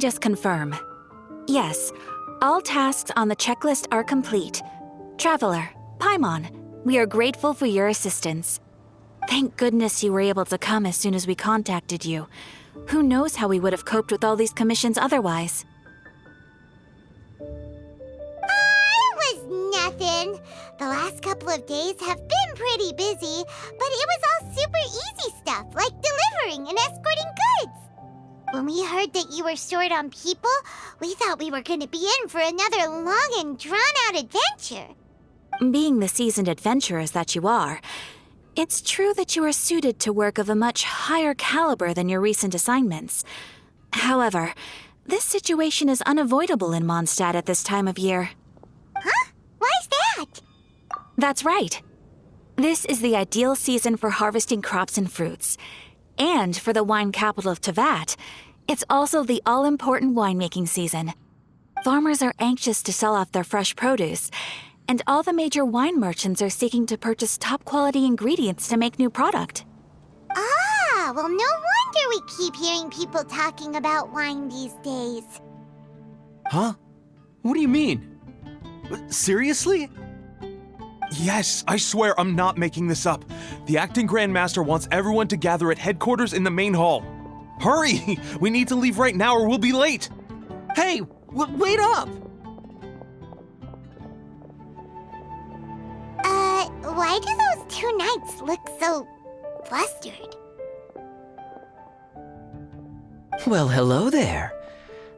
just confirm. Yes, all tasks on the checklist are complete. Traveler, Paimon, we are grateful for your assistance. Thank goodness you were able to come as soon as we contacted you. Who knows how we would have coped with all these commissions otherwise? It was nothing. The last couple of days have been pretty busy, but it was all super easy stuff, like delivering and escorting goods. When we heard that you were short on people, we thought we were going to be in for another long and drawn-out adventure. Being the seasoned adventurers that you are, it's true that you are suited to work of a much higher caliber than your recent assignments. However, this situation is unavoidable in Mondstadt at this time of year. Huh? Why's that? That's right. This is the ideal season for harvesting crops and fruits. And for the wine capital of Teyvat, it's also the all-important winemaking season. Farmers are anxious to sell off their fresh produce, and all the major wine merchants are seeking to purchase top-quality ingredients to make new product. Ah, well, no wonder we keep hearing people talking about wine these days. Huh? What do you mean? Seriously? Yes, I swear I'm not making this up. The acting Grand Master wants everyone to gather at headquarters in the main hall. Hurry! We need to leave right now or we'll be late! Hey, wait up! Why do those two knights look so flustered? Well, hello there.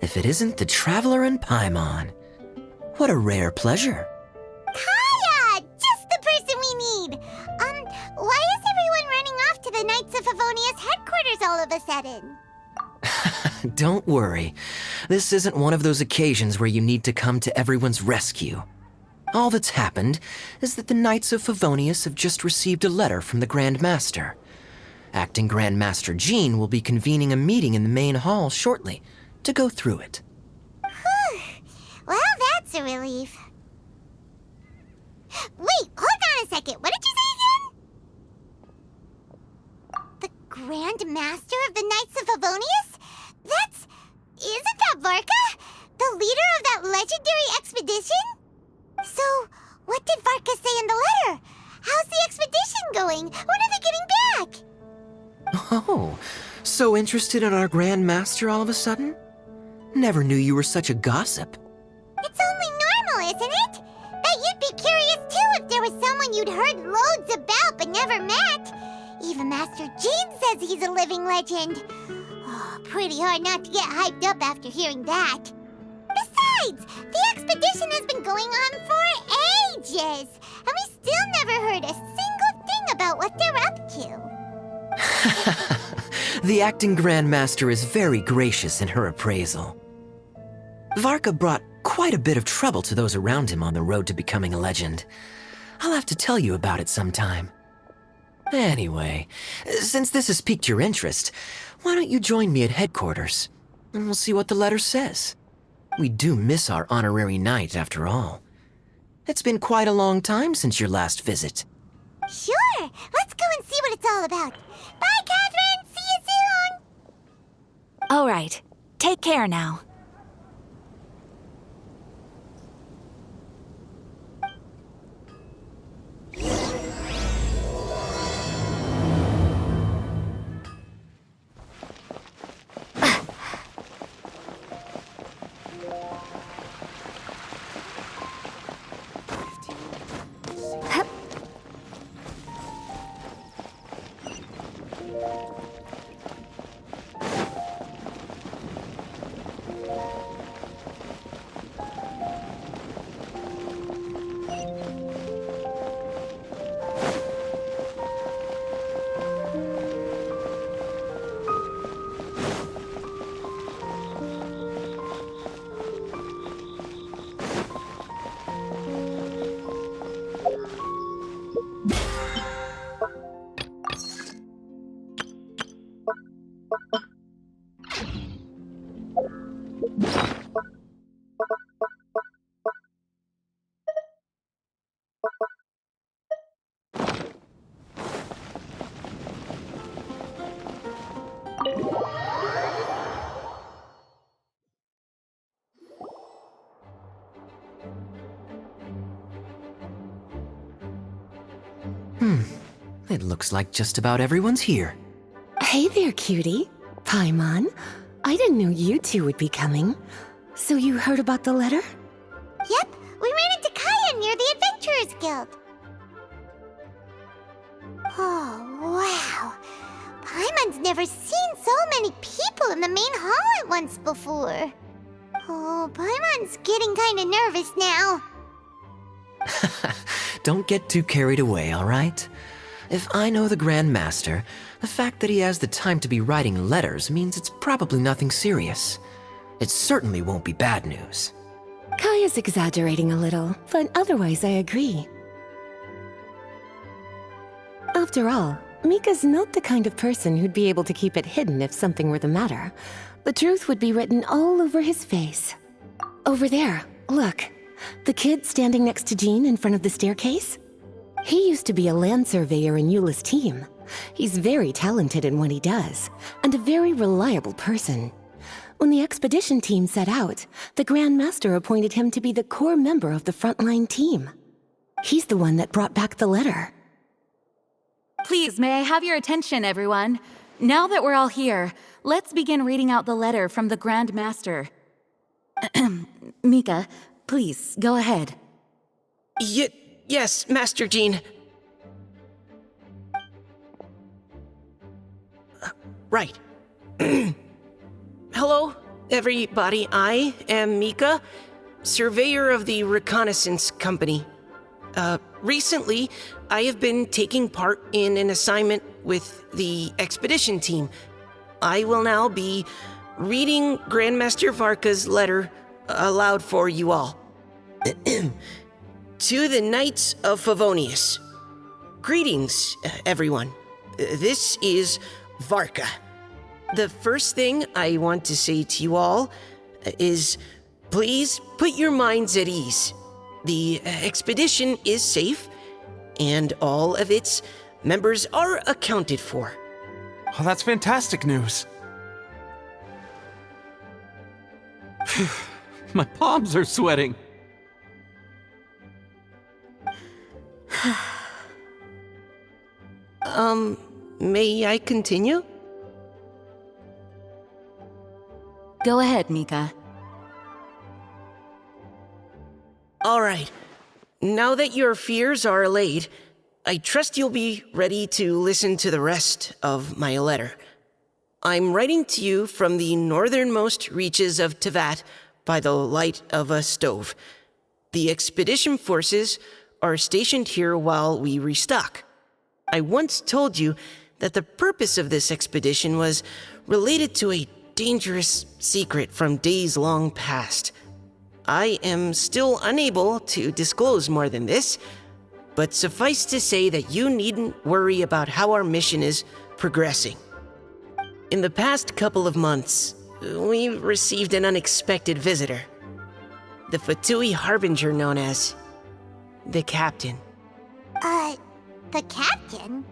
If it isn't the Traveler and Paimon. What a rare pleasure. Hiya! Just the person we need! Why is everyone running off to the Knights of Favonia's headquarters all of a sudden? Don't worry. This isn't one of those occasions where you need to come to everyone's rescue. All that's happened is that the Knights of Favonius have just received a letter from the Grand Master. Acting Grand Master Jean will be convening a meeting in the main hall shortly to go through it. Whew. Well, that's a relief. Wait, hold on a second. What did you say again? The Grand Master of the Knights of Favonius? Isn't that Varka? The leader of that legendary expedition? So, what did Varka say in the letter? How's the expedition going? When are they getting back? Oh, so interested in our Grand Master all of a sudden? Never knew you were such a gossip. It's only normal, isn't it? That you'd be curious too if there was someone you'd heard loads about but never met. Even Master Jean says he's a living legend. Oh, pretty hard not to get hyped up after hearing that. Besides, the expedition has been going on for ages, and we still never heard a single thing about what they're up to. The acting Grand Master is very gracious in her appraisal. Varka brought quite a bit of trouble to those around him on the road to becoming a legend. I'll have to tell you about it sometime. Anyway, since this has piqued your interest, why don't you join me at headquarters, and we'll see what the letter says. We do miss our honorary knight, after all. It's been quite a long time since your last visit. Sure, let's go and see what it's all about. Bye, Catherine! See you soon! All right, take care now. It looks like just about everyone's here. Hey there, cutie. Paimon. I didn't know you two would be coming. So you heard about the letter? Yep, we ran into Kaya near the Adventurers Guild. Oh, wow. Paimon's never seen so many people in the main hall at once before. Oh, Paimon's getting kinda nervous now. Don't get too carried away, all right? If I know the Grand Master, the fact that he has the time to be writing letters means it's probably nothing serious. It certainly won't be bad news. Kaya's exaggerating a little, but otherwise I agree. After all, Mika's not the kind of person who'd be able to keep it hidden if something were the matter. The truth would be written all over his face. Over there, look. The kid standing next to Jean in front of the staircase? He used to be a land surveyor in Eula's team. He's very talented in what he does, and a very reliable person. When the expedition team set out, the Grand Master appointed him to be the core member of the frontline team. He's the one that brought back the letter. Please, may I have your attention, everyone? Now that we're all here, let's begin reading out the letter from the Grand Master. Mika, please, go ahead. Yes, Master Jean. Right. Hello, everybody. I am Mika, surveyor of the Reconnaissance Company. Recently, I have been taking part in an assignment with the expedition team. I will now be reading Grandmaster Varka's letter aloud for you all. To the Knights of Favonius. Greetings, everyone. This is Varka. The first thing I want to say to you all is please put your minds at ease. The expedition is safe, and all of its members are accounted for. Oh, that's fantastic news. My palms are sweating. May I continue? Go ahead, Mika. All right. Now that your fears are allayed, I trust you'll be ready to listen to the rest of my letter. I'm writing to you from the northernmost reaches of Tevat by the light of a stove. The expedition forces are stationed here while we restock. I once told you that the purpose of this expedition was related to a dangerous secret from days long past. I am still unable to disclose more than this, but suffice to say that you needn't worry about how our mission is progressing. In the past couple of months, we received an unexpected visitor. The Fatui Harbinger known as the Captain. The captain?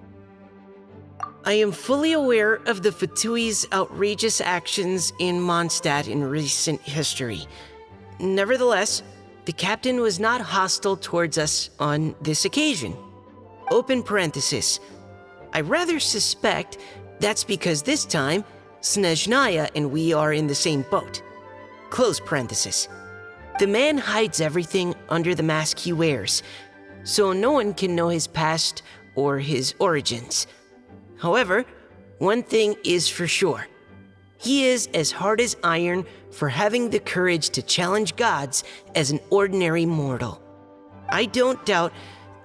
I am fully aware of the Fatui's outrageous actions in Mondstadt in recent history. Nevertheless, the captain was not hostile towards us on this occasion. Open parenthesis. I rather suspect that's because this time, Snezhnaya and we are in the same boat. Close parenthesis. The man hides everything under the mask he wears, so no one can know his past or his origins. However, one thing is for sure. He is as hard as iron for having the courage to challenge gods as an ordinary mortal. I don't doubt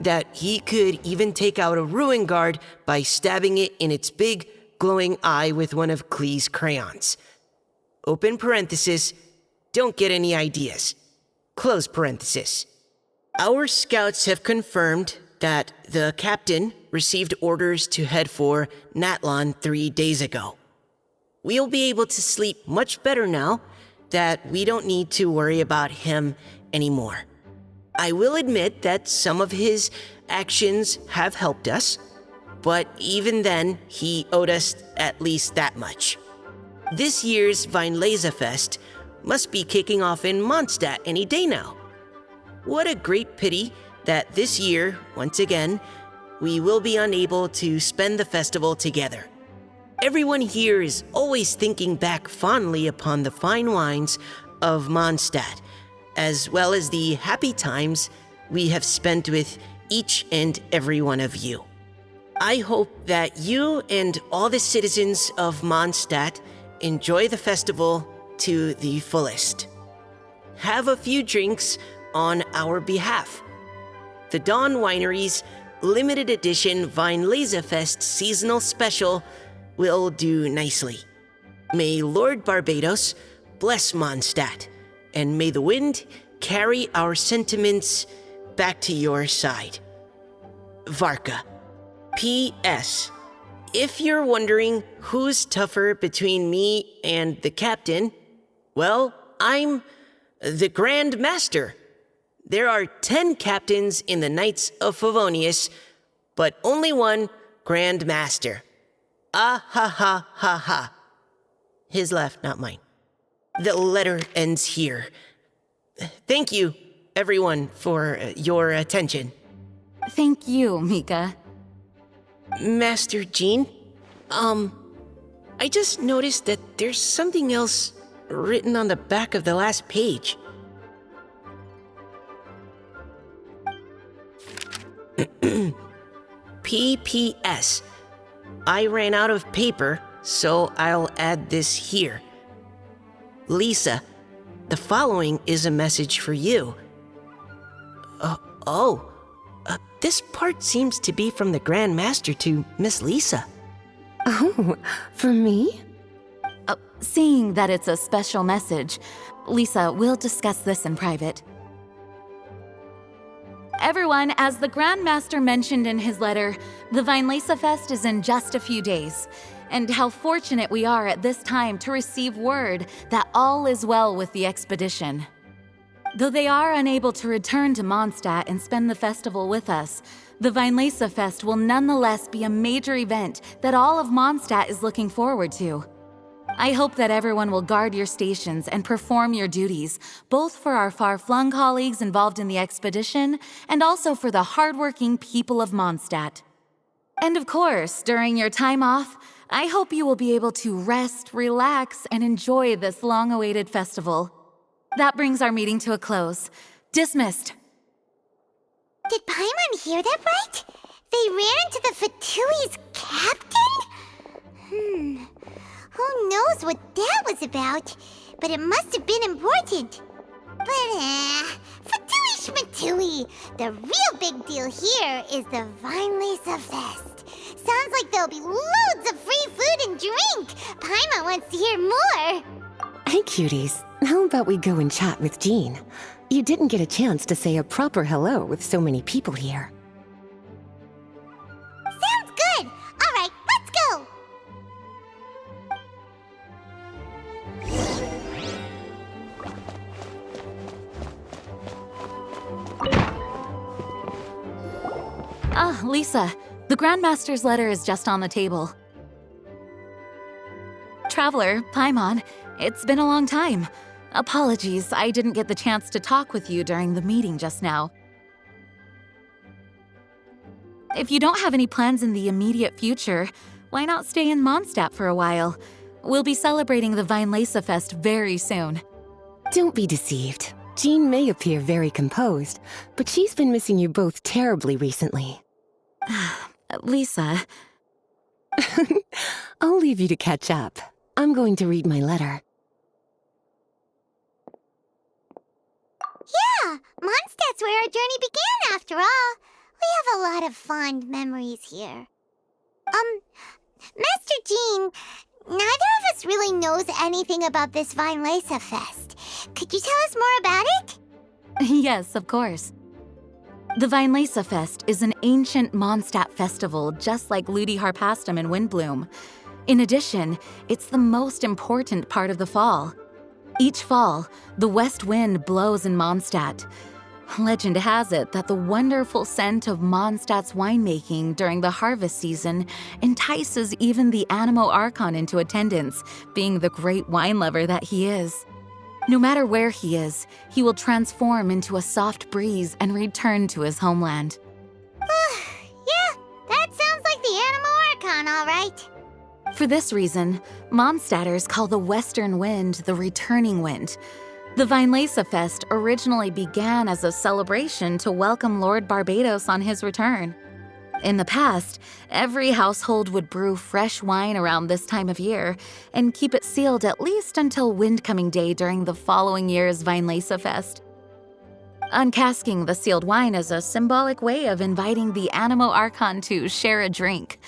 that he could even take out a ruin guard by stabbing it in its big, glowing eye with one of Klee's crayons. Open parenthesis, don't get any ideas. Close parenthesis. Our scouts have confirmed that the captain received orders to head for Natlon 3 days ago. We'll be able to sleep much better now that we don't need to worry about him anymore. I will admit that some of his actions have helped us, but even then, he owed us at least that much. This year's Weinlesefest must be kicking off in Mondstadt any day now. What a great pity that this year, once again, we will be unable to spend the festival together. Everyone here is always thinking back fondly upon the fine wines of Mondstadt, as well as the happy times we have spent with each and every one of you. I hope that you and all the citizens of Mondstadt enjoy the festival to the fullest. Have a few drinks on our behalf. The Dawn Winery's limited edition Weinlesefest seasonal special will do nicely. May Lord Barbados bless Mondstadt, and may the wind carry our sentiments back to your side. Varka. P.S. If you're wondering who's tougher between me and the captain, well, I'm the Grand Master. There are 10 captains in the Knights of Favonius, but only one Grand Master. Ah ha ha ha ha. His laugh, not mine. The letter ends here. Thank you, everyone, for your attention. Thank you, Mika. Master Jean, I just noticed that there's something else written on the back of the last page. P.P.S. I ran out of paper, so I'll add this here. Lisa, the following is a message for you. This part seems to be from the Grand Master to Miss Lisa. Oh, for me? Seeing that it's a special message, Lisa, we'll discuss this in private. Everyone, as the Grand Master mentioned in his letter, the Weinlesefest is in just a few days. And how fortunate we are at this time to receive word that all is well with the expedition. Though they are unable to return to Mondstadt and spend the festival with us, the Weinlesefest will nonetheless be a major event that all of Mondstadt is looking forward to. I hope that everyone will guard your stations and perform your duties, both for our far-flung colleagues involved in the expedition and also for the hardworking people of Mondstadt. And of course, during your time off, I hope you will be able to rest, relax, and enjoy this long-awaited festival. That brings our meeting to a close. Dismissed. Did Paimon hear that right? They ran into the Fatui's captain? Who knows what that was about? But it must have been important. But, Fatui Schmatui! The real big deal here is the Weinlesefest. Sounds like there'll be loads of free food and drink. Paimon wants to hear more. Hey, cuties. How about we go and chat with Jean? You didn't get a chance to say a proper hello with so many people here. Sounds good. All right, let's go. Lisa, the Grandmaster's letter is just on the table. Traveler, Paimon, it's been a long time. Apologies, I didn't get the chance to talk with you during the meeting just now. If you don't have any plans in the immediate future, why not stay in Mondstadt for a while? We'll be celebrating the Weinlesefest very soon. Don't be deceived. Jean may appear very composed, but she's been missing you both terribly recently. Lisa. I'll leave you to catch up. I'm going to read my letter. Yeah, Mondstadt's where our journey began, after all. We have a lot of fond memories here. Master Jean, neither of us really knows anything about this Weinlesefest. Could you tell us more about it? Yes, of course. The Weinlesefest is an ancient Mondstadt festival just like Ludi Harpastum and Windbloom. In addition, it's the most important part of the fall. Each fall, the west wind blows in Mondstadt. Legend has it that the wonderful scent of Mondstadt's winemaking during the harvest season entices even the Animo Archon into attendance, being the great wine lover that he is. No matter where he is, he will transform into a soft breeze and return to his homeland. Yeah, on all right? For this reason, Mondstadters call the western wind the returning wind. The Weinlese Fest originally began as a celebration to welcome Lord Barbados on his return. In the past, every household would brew fresh wine around this time of year and keep it sealed at least until Windcoming Day during the following year's Weinlese Fest. Uncasking the sealed wine is a symbolic way of inviting the Animo Archon to share a drink.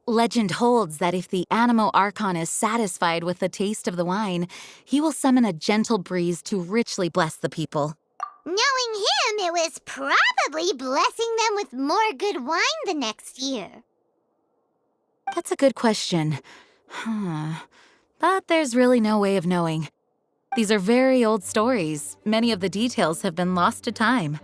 Legend holds that if the Animo Archon is satisfied with the taste of the wine, he will summon a gentle breeze to richly bless the people. Knowing him, it was probably blessing them with more good wine the next year. That's a good question. But there's really no way of knowing. These are very old stories. Many of the details have been lost to time.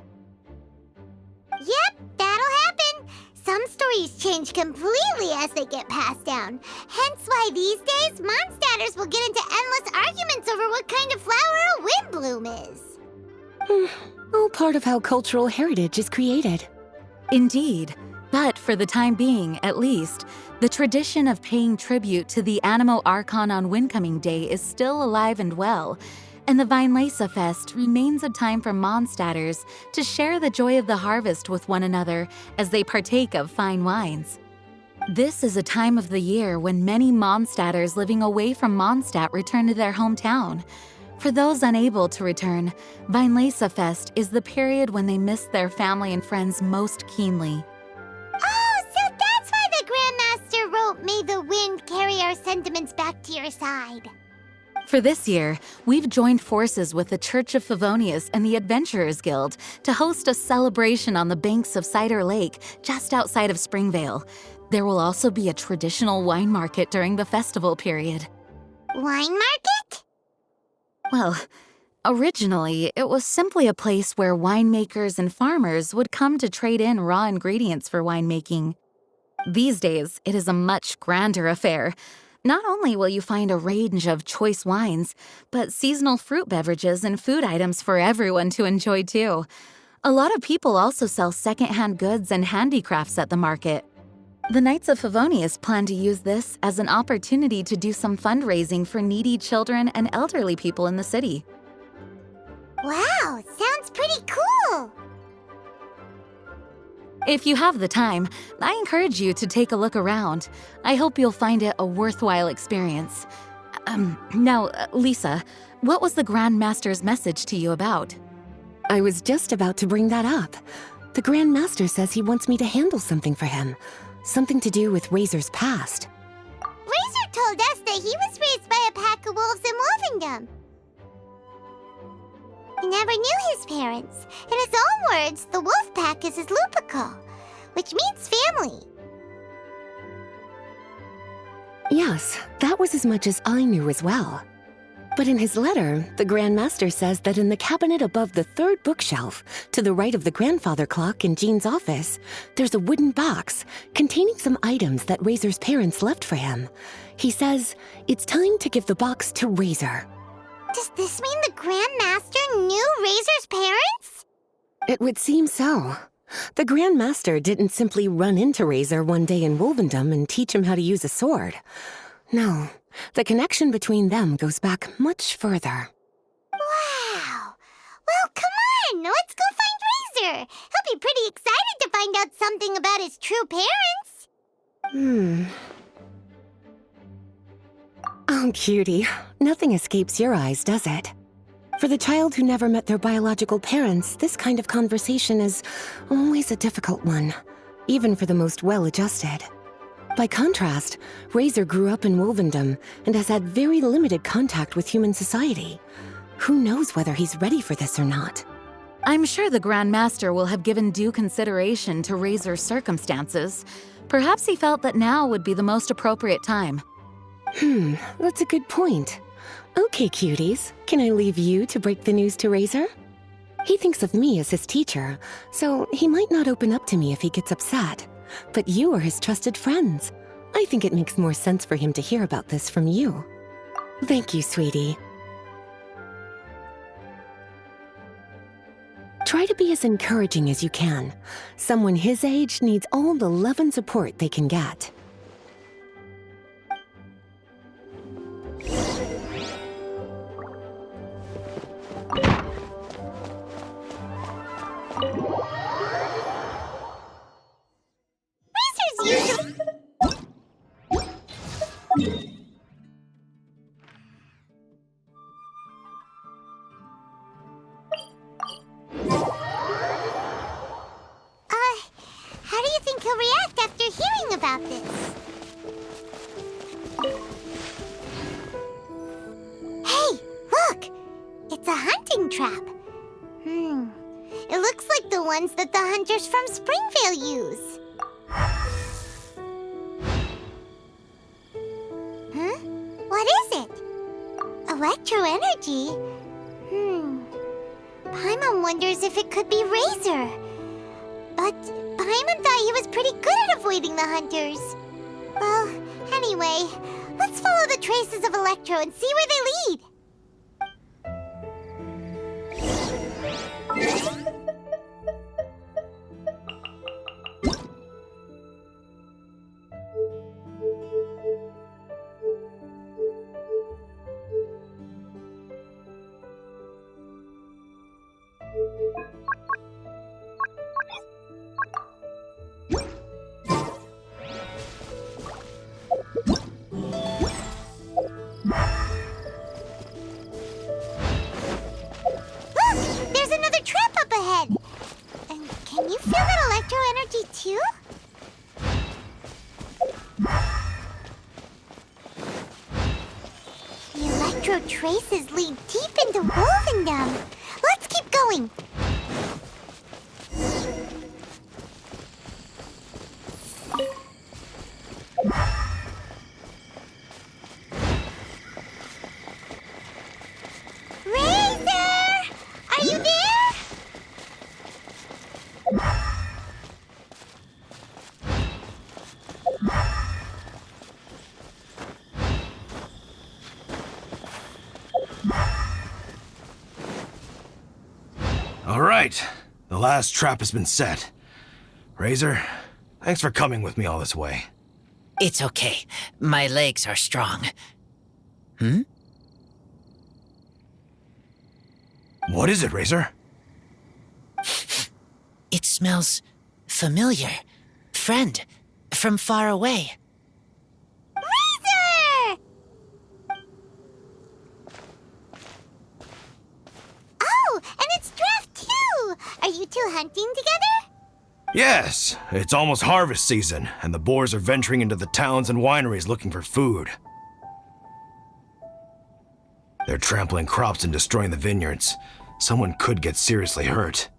Yep, that'll happen. Some stories change completely as they get passed down. Hence why these days, Mondstadters will get into endless arguments over what kind of flower a windbloom is. All part of how cultural heritage is created. Indeed. But for the time being, at least, the tradition of paying tribute to the Animo Archon on Windcoming Day is still alive and well, and the Weinlese Fest remains a time for Mondstadters to share the joy of the harvest with one another as they partake of fine wines. This is a time of the year when many Mondstadters living away from Mondstadt return to their hometown. For those unable to return, Weinlese Fest is the period when they miss their family and friends most keenly. Oh, so that's why the Grandmaster wrote, "May the wind carry our sentiments back to your side." For this year, we've joined forces with the Church of Favonius and the Adventurers Guild to host a celebration on the banks of Cider Lake, just outside of Springvale. There will also be a traditional wine market during the festival period. Wine market? Well, originally, it was simply a place where winemakers and farmers would come to trade in raw ingredients for winemaking. These days, it is a much grander affair. Not only will you find a range of choice wines, but seasonal fruit beverages and food items for everyone to enjoy too. A lot of people also sell secondhand goods and handicrafts at the market. The Knights of Favonius plan to use this as an opportunity to do some fundraising for needy children and elderly people in the city. Wow, sounds pretty cool. If you have the time, I encourage you to take a look around. I hope you'll find it a worthwhile experience. Now, Lisa, what was the Grand Master's message to you about? I was just about to bring that up. The Grand Master says he wants me to handle something for him. Something to do with Razor's past. Razor told us that he was raised by a pack of wolves in Wolvendom. He never knew his parents. In his own words, the wolf pack is his lupical, which means family. Yes, that was as much as I knew as well. But in his letter, the Grand Master says that in the cabinet above the third bookshelf, to the right of the grandfather clock in Jean's office, there's a wooden box containing some items that Razor's parents left for him. He says it's time to give the box to Razor. Does this mean the Grand Master knew Razor's parents? It would seem so. The Grand Master didn't simply run into Razor one day in Wolvendom and teach him how to use a sword. No, the connection between them goes back much further. Wow. Well, come on, let's go find Razor. He'll be pretty excited to find out something about his true parents. Oh, cutie, nothing escapes your eyes, does it? For the child who never met their biological parents, this kind of conversation is always a difficult one, even for the most well-adjusted. By contrast, Razor grew up in Wolvendom and has had very limited contact with human society. Who knows whether he's ready for this or not? I'm sure the Grand Master will have given due consideration to Razor's circumstances. Perhaps he felt that now would be the most appropriate time. That's a good point. Okay, cuties, can I leave you to break the news to Razor? He thinks of me as his teacher, so he might not open up to me if he gets upset. But you are his trusted friends. I think it makes more sense for him to hear about this from you. Thank you, sweetie. Try to be as encouraging as you can. Someone his age needs all the love and support they can get. Razor's usually... How do you think he'll react after hearing about this? Hey, look! It's a hunting trap. It looks like the ones that the hunters from Springvale use. Huh? What is it? Electro energy? Paimon wonders if it could be Razor. But Paimon thought he was pretty good at avoiding the hunters. Well, anyway, let's follow the traces of Electro and see where they lead. Too? The electro traces lead deep into Wolvendom. Let's keep going. Razor! Are you there? All right, the last trap has been set. Razor, thanks for coming with me all this way. It's okay. My legs are strong. What is it, Razor? It smells familiar. Friend, from far away. Razor! Oh, and it's Draft too! Are you two hunting together? Yes, it's almost harvest season, and the boars are venturing into the towns and wineries looking for food. They're trampling crops and destroying the vineyards. Someone could get seriously hurt.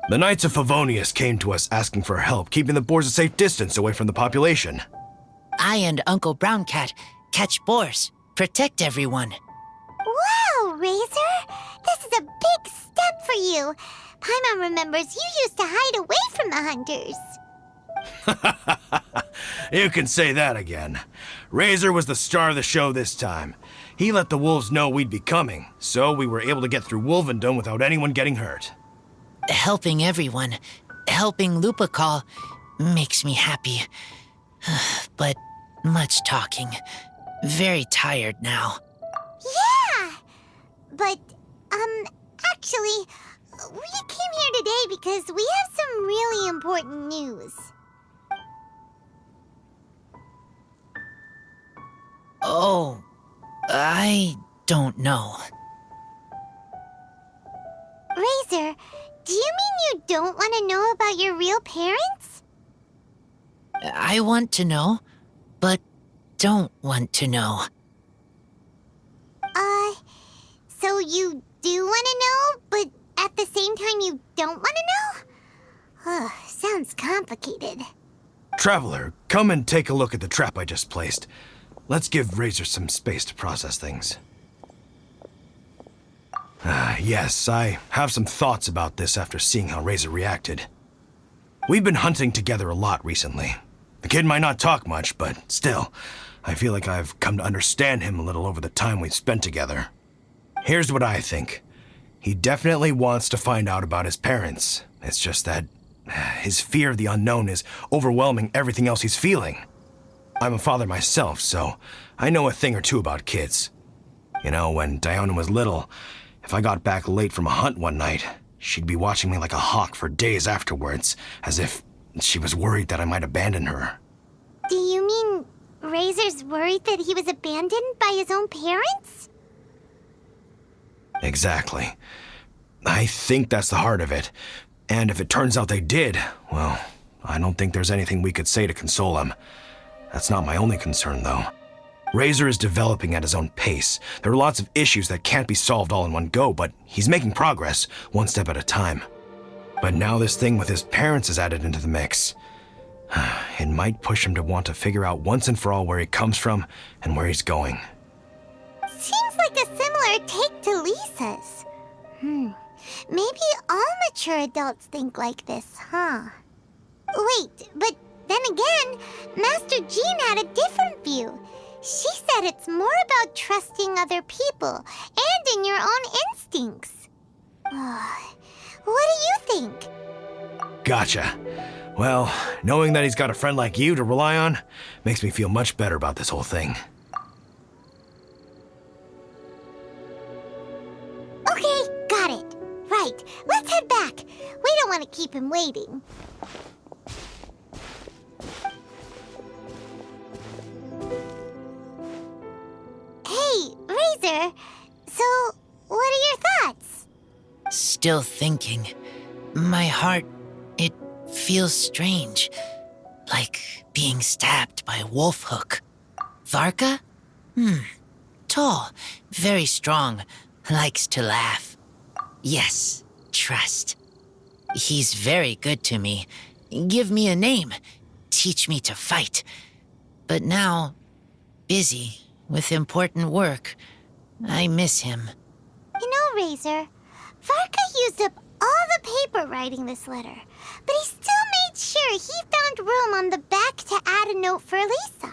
The Knights of Favonius came to us asking for help, keeping the boars a safe distance away from the population. I and Uncle Brown Cat catch boars, protect everyone. Wow, Razor! This is a big step for you. Paimon remembers you used to hide away from the hunters. You can say that again. Razor was the star of the show this time. He let the wolves know we'd be coming, so we were able to get through Wolvendom without anyone getting hurt. Helping everyone, helping Lupical, makes me happy. But much talking. Very tired now. Yeah! But, actually, we came here today because we have some really important news. Oh, I don't know. Razor, do you mean you don't want to know about your real parents? I want to know, but don't want to know. So you do want to know, but at the same time you don't want to know? Sounds complicated. Traveler, come and take a look at the trap I just placed. Let's give Razor some space to process things. Yes, I have some thoughts about this after seeing how Razor reacted. We've been hunting together a lot recently. The kid might not talk much, but still, I feel like I've come to understand him a little over the time we've spent together. Here's what I think. He definitely wants to find out about his parents. It's just that his fear of the unknown is overwhelming everything else he's feeling. I'm a father myself, so I know a thing or two about kids. You know, when Diona was little, if I got back late from a hunt one night, She'd be watching me like a hawk for days afterwards, as if she was worried that I might abandon her. Do you mean Razor's worried that he was abandoned by his own parents? Exactly. I think that's the heart of it. And if it turns out they did, well, I don't think there's anything we could say to console him. That's not my only concern, though. Razor is developing at his own pace. There are lots of issues that can't be solved all in one go, but he's making progress, one step at a time. But now this thing with his parents is added into the mix. It might push him to want to figure out once and for all where he comes from and where he's going. Seems like a similar take to Lisa's. Maybe all mature adults think like this, huh? Wait, but then again, Master Jean had a different view. She said it's more about trusting other people and in your own instincts. What do you think? Gotcha. Well, knowing that he's got a friend like you to rely on makes me feel much better about this whole thing. Okay, got it. Right, let's head back. We don't want to keep him waiting. Hey, Razor. So, what are your thoughts? Still thinking. My heart, it feels strange. Like being stabbed by a wolf hook. Varka? Tall, very strong, likes to laugh. Yes, trust. He's very good to me. Give me a name. Teach me to fight. But now, busy with important work. I miss him. You know, Razor, Varka used up all the paper writing this letter, but he still made sure he found room on the back to add a note for Lisa.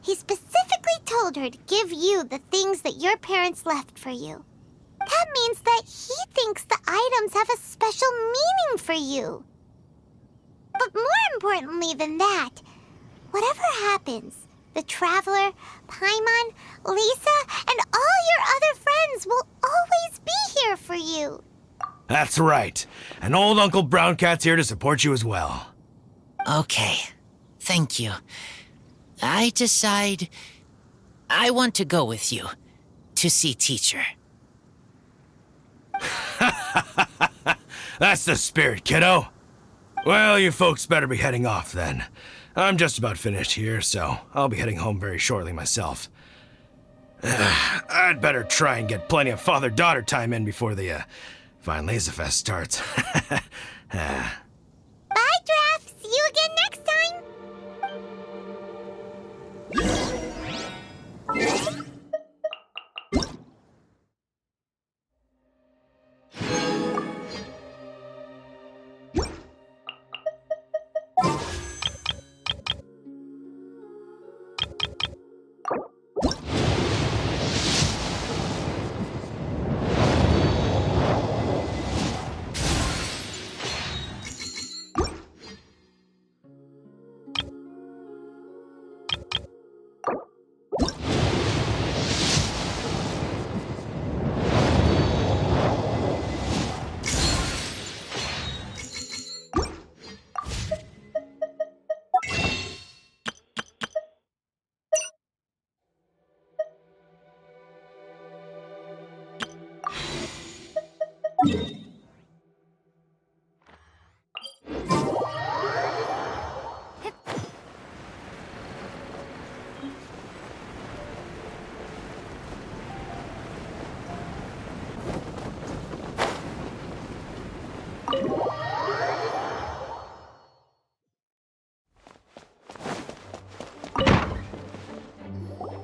He specifically told her to give you the things that your parents left for you. That means that he thinks the items have a special meaning for you. But more importantly than that, whatever happens, the Traveler, Paimon, Lisa, and all your other friends will always be here for you. That's right. And old Uncle Brown Cat's here to support you as well. Okay, thank you. I decide I want to go with you to see teacher. That's the spirit, kiddo. Well, you folks better be heading off then. I'm just about finished here, so I'll be heading home very shortly myself. I'd better try and get plenty of father-daughter time in before the Fine Laser Fest starts. Bye, Draft. See you again next time.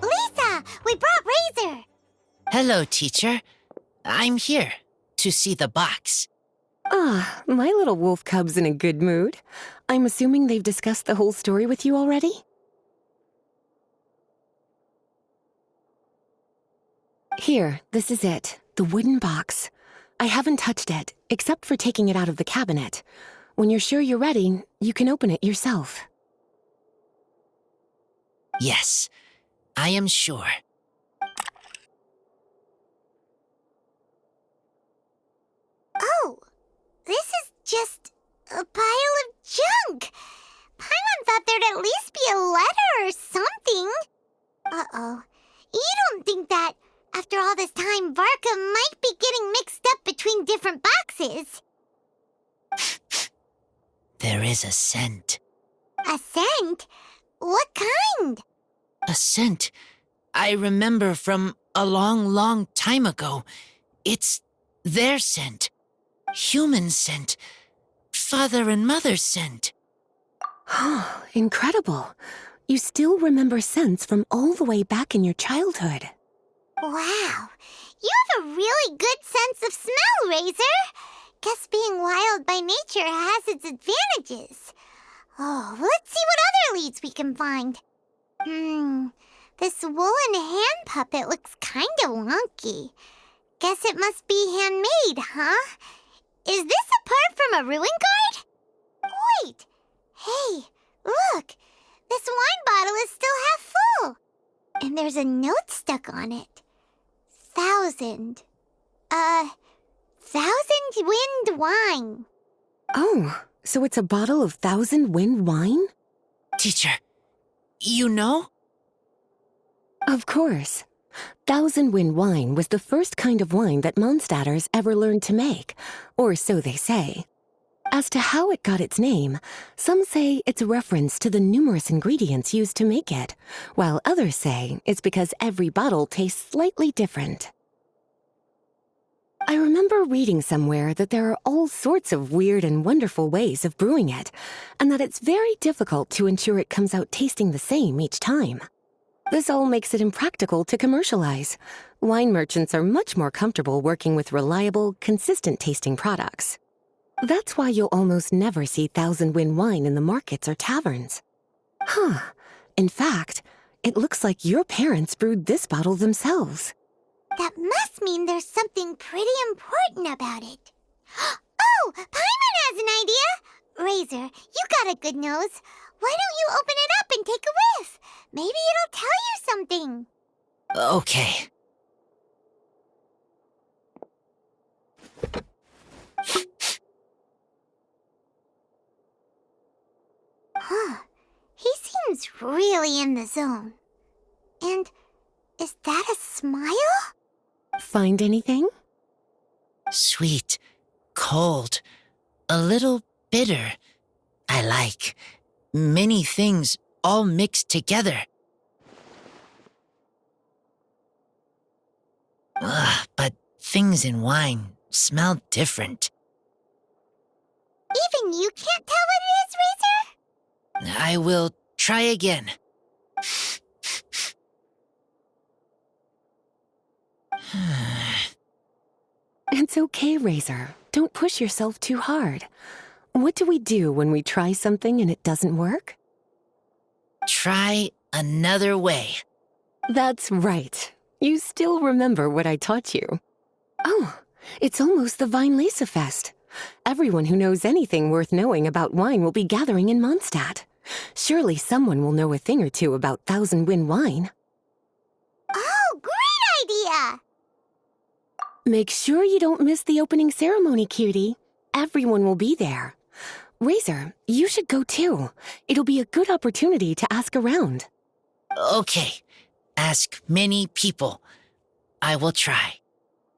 Lisa, we brought Razor. Hello, teacher. I'm here to see the box. Ah, my little wolf cub's in a good mood. I'm assuming they've discussed the whole story with you already? Here, this is it. The wooden box. I haven't touched it, except for taking it out of the cabinet. When you're sure you're ready, you can open it yourself. Yes, I am sure. Oh, This is just a pile of junk. Paimon thought there'd at least be a letter or something. Uh-oh. You don't think that, after all this time, Varka might be getting mixed up between different boxes? There is a scent. A scent? What kind? A scent I remember from a long, long time ago. It's their scent. Human scent. Father and mother's scent. Oh, incredible. You still remember scents from all the way back in your childhood. Wow. You have a really good sense of smell, Razor. Guess being wild by nature has its advantages. Oh, let's see what other leads we can find. This woolen hand puppet looks kinda wonky. Guess it must be handmade, huh? Is this a part from a ruin guard? Wait! Hey, look! This wine bottle is still half full! And there's a note stuck on it. 1,000 wind wine. Oh, so it's a bottle of 1,000 wind wine? Teacher, you know? Of course. 1,000 wind wine was the first kind of wine that Mondstadters ever learned to make, or so they say. As to how it got its name, some say it's a reference to the numerous ingredients used to make it, while others say it's because every bottle tastes slightly different. I remember reading somewhere that there are all sorts of weird and wonderful ways of brewing it, and that it's very difficult to ensure it comes out tasting the same each time. This all makes it impractical to commercialize. Wine merchants are much more comfortable working with reliable, consistent-tasting products. That's why you'll almost never see 1,000 wind wine in the markets or taverns. Huh. In fact, it looks like your parents brewed this bottle themselves. That must mean there's something pretty important about it. Oh, Paimon has an idea! Razor, you got a good nose. Why don't you open it up and take a whiff? Maybe it'll tell you something. Okay. Huh. He seems really in the zone. And is that a smile? Find anything? Sweet, cold, a little bitter. I like many things all mixed together. But things in wine smell different. Even you can't tell what it is, Razor? I will try again. It's okay, Razor. Don't push yourself too hard. What do we do when we try something and it doesn't work? Try another way. That's right. You still remember what I taught you. Oh, it's almost the Weinlese Fest. Everyone who knows anything worth knowing about wine will be gathering in Mondstadt. Surely someone will know a thing or two about 1,000 wind wine. Oh, great idea! Make sure you don't miss the opening ceremony, cutie. Everyone will be there. Razor, you should go too. It'll be a good opportunity to ask around. Okay. Ask many people. I will try.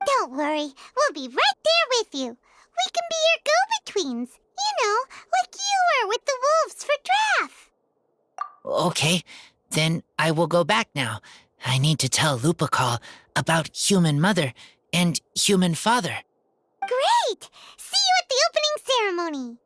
Don't worry, we'll be right there with you. We can be your go-betweens. You know, like you were with the wolves for Draff. Okay, then I will go back now. I need to tell Lupacall about human mother and human father. Great! See you at the opening ceremony.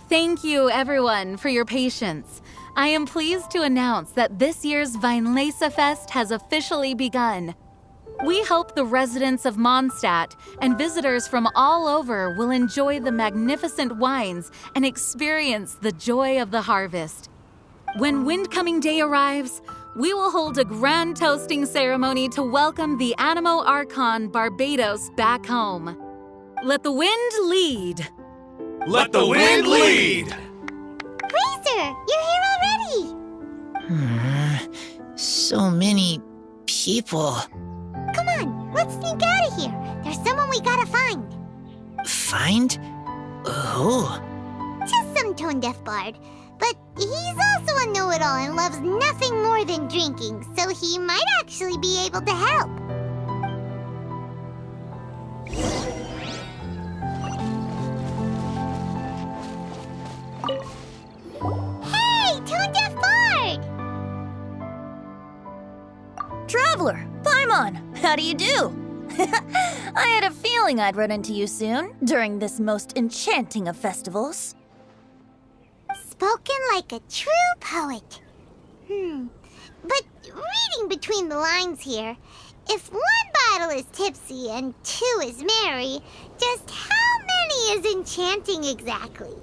Thank you, everyone, for your patience. I am pleased to announce that this year's Weinlese Fest has officially begun. We hope the residents of Mondstadt and visitors from all over will enjoy the magnificent wines and experience the joy of the harvest. When Windcoming Day arrives, we will hold a grand toasting ceremony to welcome the Animo Archon Barbados back home. Let the wind lead. Let the wind lead! Razor, you're here already! So many people. Come on, let's sneak out of here. There's someone we gotta find. Find? Who? Just some tone-deaf bard. But he's also a know-it-all and loves nothing more than drinking, so he might actually be able to help. Hey, tone-deaf bard! Traveler, Paimon, how do you do? I had a feeling I'd run into you soon, during this most enchanting of festivals. Spoken like a true poet. But reading between the lines here, if one bottle is tipsy and two is merry, just how many is enchanting exactly?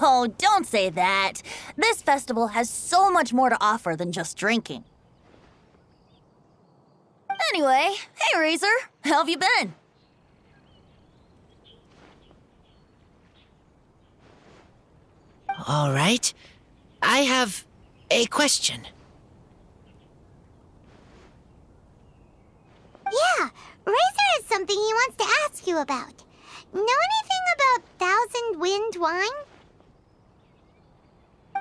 Oh, don't say that. This festival has so much more to offer than just drinking. Anyway, hey Razor, how have you been? All right. I have a question. Yeah, Razor has something he wants to ask you about. Know anything about Thousand Wind wine?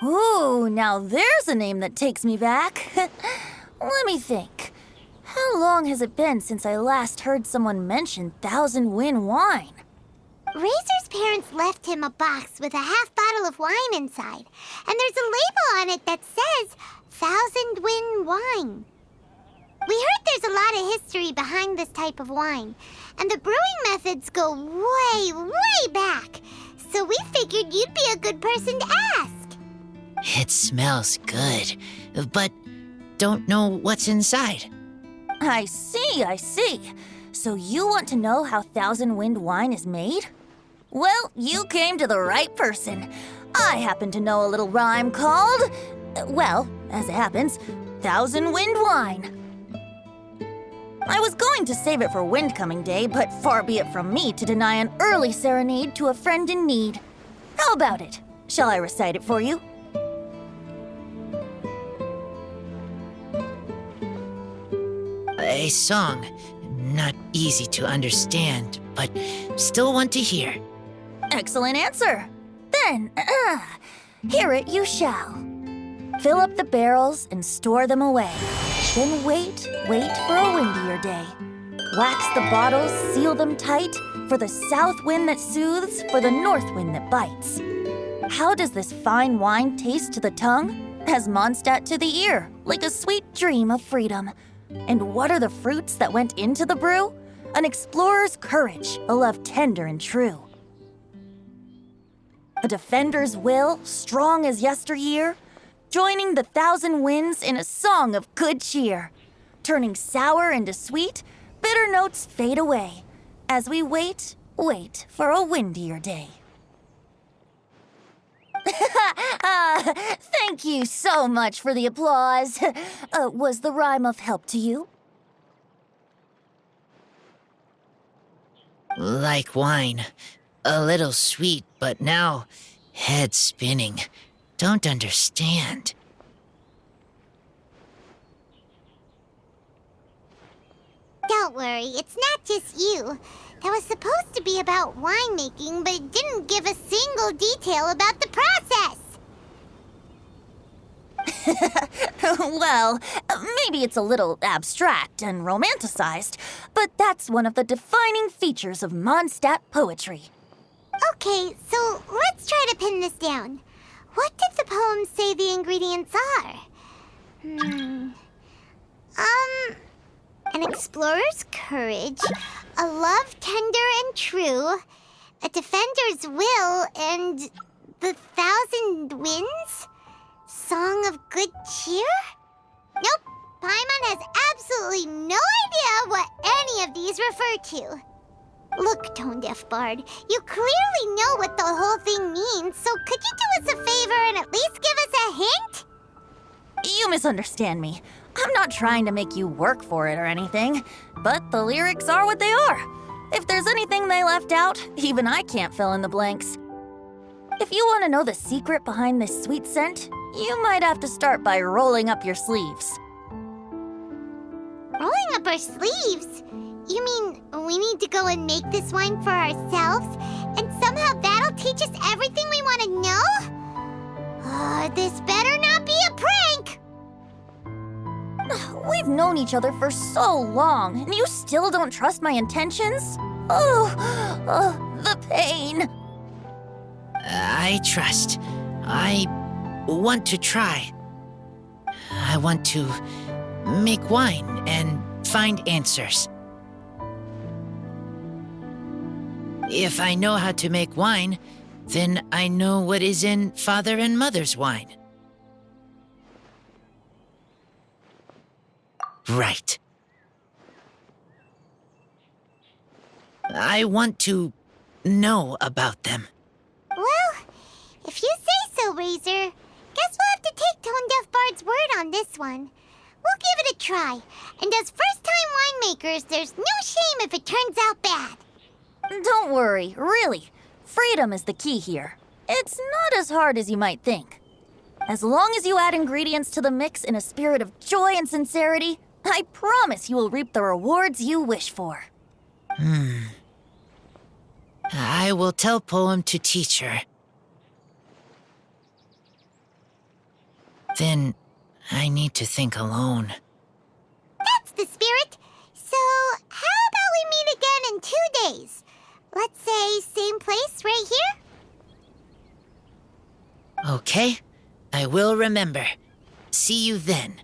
Ooh, now there's a name that takes me back. Let me think. How long has it been since I last heard someone mention Thousand Wind wine? Razor's parents left him a box with a half bottle of wine inside, and there's a label on it that says Thousand Wind wine. We heard there's a lot of history behind this type of wine, and the brewing methods go way, way back, so we figured you'd be a good person to ask. It smells good, but don't know what's inside. I see. So you want to know how Thousand Wind wine is made? Well, you came to the right person. I happen to know a little rhyme called, well, as it happens, Thousand Wind wine. I was going to save it for Windcoming Day, but far be it from me to deny an early serenade to a friend in need. How about it? Shall I recite it for you? A song. Not easy to understand, but still want to hear. Excellent answer. Then, hear it you shall. Fill up the barrels and store them away. Then wait for a windier day. Wax the bottles, seal them tight, for the south wind that soothes, for the north wind that bites. How does this fine wine taste to the tongue? as Mondstadt to the ear, like a sweet dream of freedom. And what are the fruits that went into the brew? An explorer's courage, a love tender and true. A defender's will, strong as yesteryear, joining the 1,000 winds in a song of good cheer. Turning sour into sweet, bitter notes fade away, as we wait for a windier day. Thank you so much for the applause. Was the rhyme of help to you? Like wine. A little sweet, but now head spinning. Don't understand. Don't worry, it's not just you. That was supposed to be about winemaking, but it didn't give a single detail about the process. Well, maybe it's a little abstract and romanticized, but that's one of the defining features of Mondstadt poetry. Okay, so let's try to pin this down. What did the poem say the ingredients are? An explorer's courage, a love tender and true, a defender's will, and the 1,000 winds? Song of good cheer? Nope, Paimon has absolutely no idea what any of these refer to. Look, Tone-Deaf Bard, you clearly know what the whole thing means, so could you do us a favor and at least give us a hint? You misunderstand me. I'm not trying to make you work for it or anything, but the lyrics are what they are. If there's anything they left out, even I can't fill in the blanks. If you want to know the secret behind this sweet scent, you might have to start by rolling up your sleeves. Rolling up our sleeves? You mean we need to go and make this wine for ourselves, and somehow that'll teach us everything we want to know? This better not be a prank! We've known each other for so long, and you still don't trust my intentions? Oh, the pain. I trust. I want to try. I want to make wine and find answers. If I know how to make wine, then I know what is in Father and Mother's wine. Right. I want to know about them. Well, if you say so, Razor, guess we'll have to take Tone-Deaf Bard's word on this one. We'll give it a try, and as first-time winemakers, there's no shame if it turns out bad. Don't worry, really. Freedom is the key here. It's not as hard as you might think. As long as you add ingredients to the mix in a spirit of joy and sincerity, I promise you will reap the rewards you wish for. I will tell Poem to teacher. Then I need to think alone. That's the spirit. So, how about we meet again in 2 days? Let's say same place right here? Okay, I will remember. See you then.